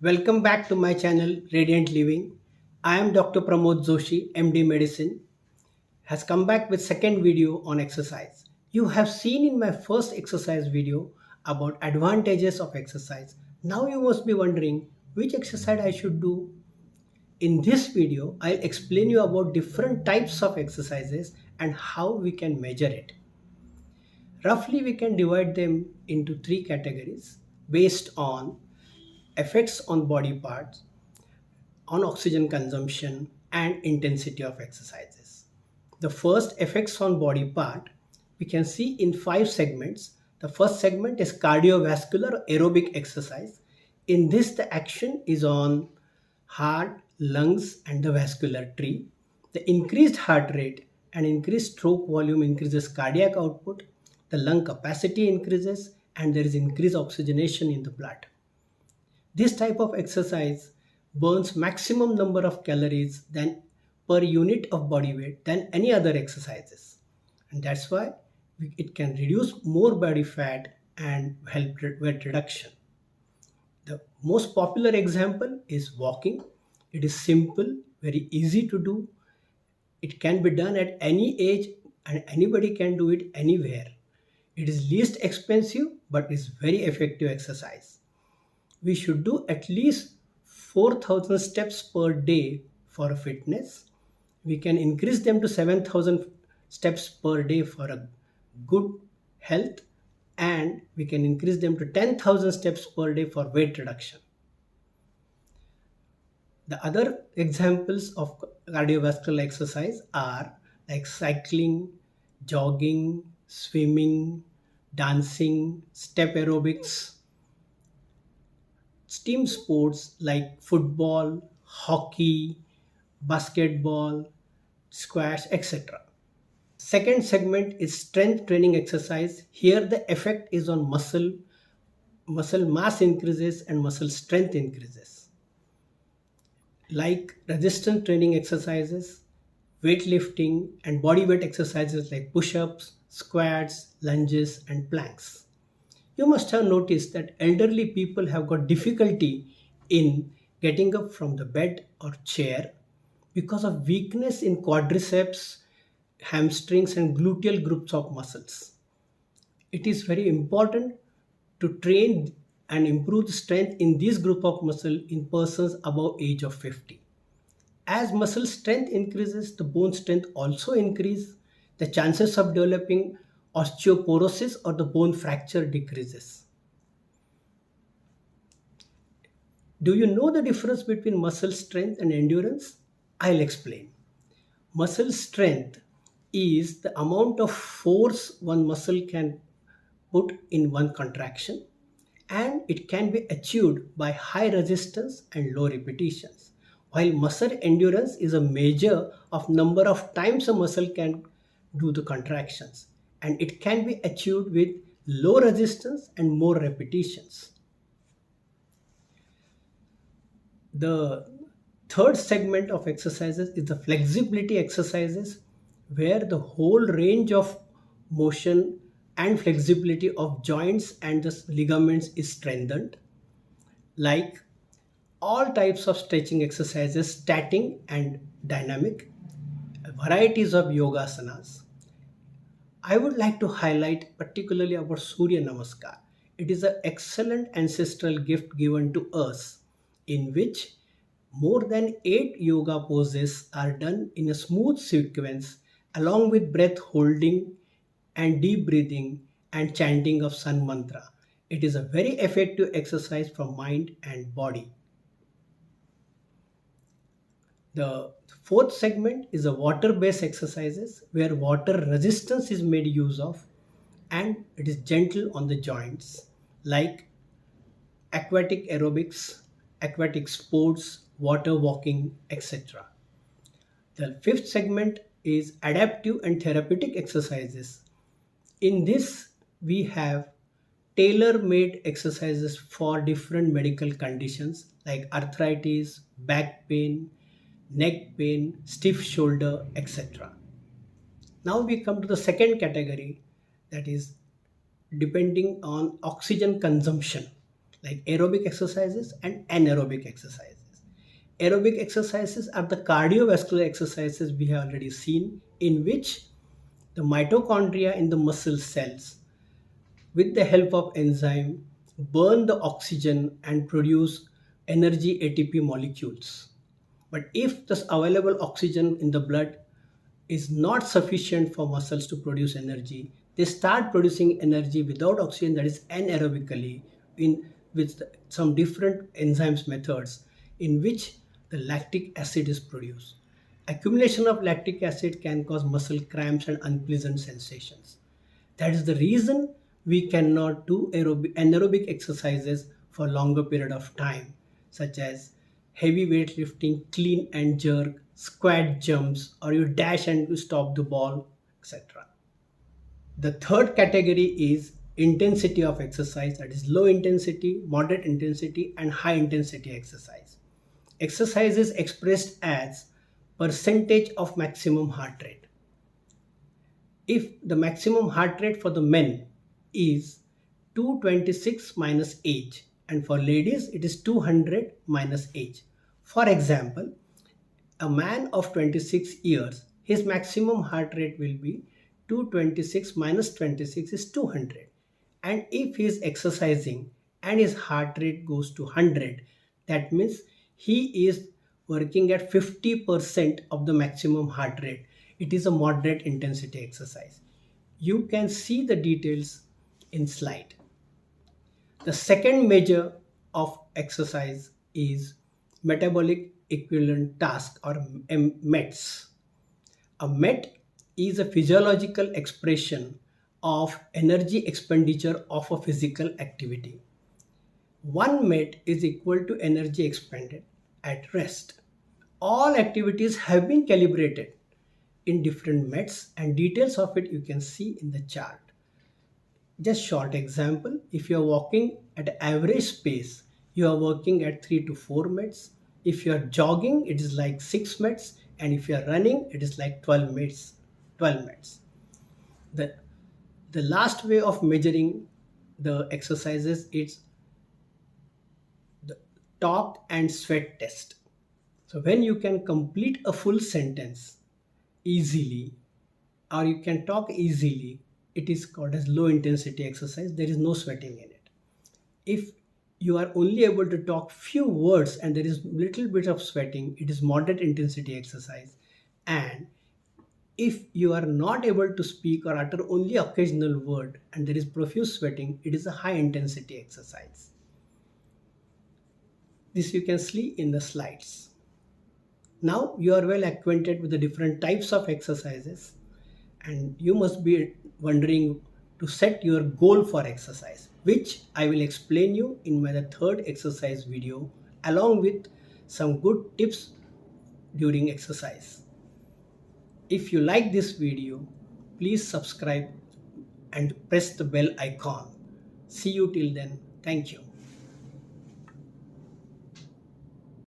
Welcome back to my channel Radiant Living. I am Dr. Pramod Joshi, MD Medicine, has come back with second video on exercise. You have seen in my first exercise video about advantages of exercise. Now you must be wondering which exercise I should do. In this video, I'll explain you about different types of exercises and how we can measure it. Roughly, we can divide them into three categories based on effects on body parts, on oxygen consumption and intensity of exercises. The first effects on body part we can see in five segments. The first segment is cardiovascular aerobic exercise. In this, the action is on heart, lungs, and the vascular tree. The increased heart rate and increased stroke volume increases cardiac output, the lung capacity increases, and there is increased oxygenation in the blood. This type of exercise burns maximum number of calories than per unit of body weight than any other exercises. And that's why it can reduce more body fat and help weight reduction. The most popular example is walking. It is simple, very easy to do. It can be done at any age and anybody can do it anywhere. It is least expensive but is very effective exercise. We should do at least 4,000 steps per day for fitness. We can increase them to 7,000 steps per day for a good health, and we can increase them to 10,000 steps per day for weight reduction. The other examples of cardiovascular exercise are like cycling, jogging, swimming, dancing, step aerobics, team sports like football, hockey, basketball, squash, etc. Second segment is strength training exercise. Here the effect is on muscle mass increases and muscle strength increases. Like resistance training exercises, weightlifting, and body weight exercises like push-ups, squats, lunges, and planks. You must have noticed that elderly people have got difficulty in getting up from the bed or chair because of weakness in quadriceps, hamstrings, and gluteal groups of muscles. It is very important to train and improve the strength in this group of muscle in persons above age of 50. As muscle strength increases, the bone strength also increases. The chances of developing osteoporosis or the bone fracture decreases. Do you know the difference between muscle strength and endurance? I'll explain. Muscle strength is the amount of force one muscle can put in one contraction, and it can be achieved by high resistance and low repetitions. While muscle endurance is a measure of number of times a muscle can do the contractions, and it can be achieved with low resistance and more repetitions. The third segment of exercises is the flexibility exercises, where the whole range of motion and flexibility of joints and the ligaments is strengthened. Like all types of stretching exercises, static and dynamic, varieties of yogasanas. I would like to highlight particularly about Surya Namaskar. It is an excellent ancestral gift given to us, in which more than 8 yoga poses are done in a smooth sequence along with breath holding and deep breathing and chanting of Sun Mantra. It is a very effective exercise for mind and body. The fourth segment is a water-based exercises where water resistance is made use of, and it is gentle on the joints like aquatic aerobics, aquatic sports, water walking, etc. The fifth segment is adaptive and therapeutic exercises. In this, we have tailor-made exercises for different medical conditions like arthritis, back pain, neck pain, stiff shoulder, etc. Now we come to the second category, that is depending on oxygen consumption. like aerobic exercises and anaerobic exercises. Aerobic exercises are the cardiovascular exercises we have already seen, in which the mitochondria in the muscle cells, with the help of enzyme, burn the oxygen and produce energy ATP molecules. But if the available oxygen in the blood is not sufficient for muscles to produce energy, they start producing energy without oxygen, that is anaerobically, in with some different enzymes methods, in which the lactic acid is produced. Accumulation of lactic acid can cause muscle cramps and unpleasant sensations. That is the reason we cannot do anaerobic exercises for longer period of time, such as heavy weightlifting, clean and jerk, squat jumps, or you dash and you stop the ball, etc. The third category is intensity of exercise, that is low intensity, moderate intensity, and high intensity exercise. Exercise is expressed as percentage of maximum heart rate. If the maximum heart rate for the men is 226 minus age, and for ladies it is 200 minus age. For example, a man of 26 years, his maximum heart rate will be 226 minus 26 is 200. And if he is exercising and his heart rate goes to 100, that means he is working at 50% of the maximum heart rate. It is a moderate intensity exercise. You can see the details in slide. The second measure of exercise is metabolic equivalent task, or METs. A MET is a physiological expression of energy expenditure of a physical activity. One MET is equal to energy expended at rest. All activities have been calibrated in different METs, and details of it you can see in the chart. Just short example, if you are walking at average pace, you are working at 3 to 4 minutes. If you are jogging, it is like 6 minutes, and if you are running, it is like 12 minutes. 12 minutes. The, the last way of measuring the exercises is the talk and sweat test. So when you can complete a full sentence easily, or you can talk easily, it is called as low intensity exercise. There is no sweating in it. If you are only able to talk few words and there is little bit of sweating, it is moderate intensity exercise. And if you are not able to speak or utter only occasional word and there is profuse sweating, it is a high intensity exercise. This you can see in the slides. Now you are well acquainted with the different types of exercises, and you must be wondering to set your goal for exercise, which I will explain you in my third exercise video, along with some good tips during exercise. If you like this video, please subscribe and press the bell icon. See you till then. Thank you.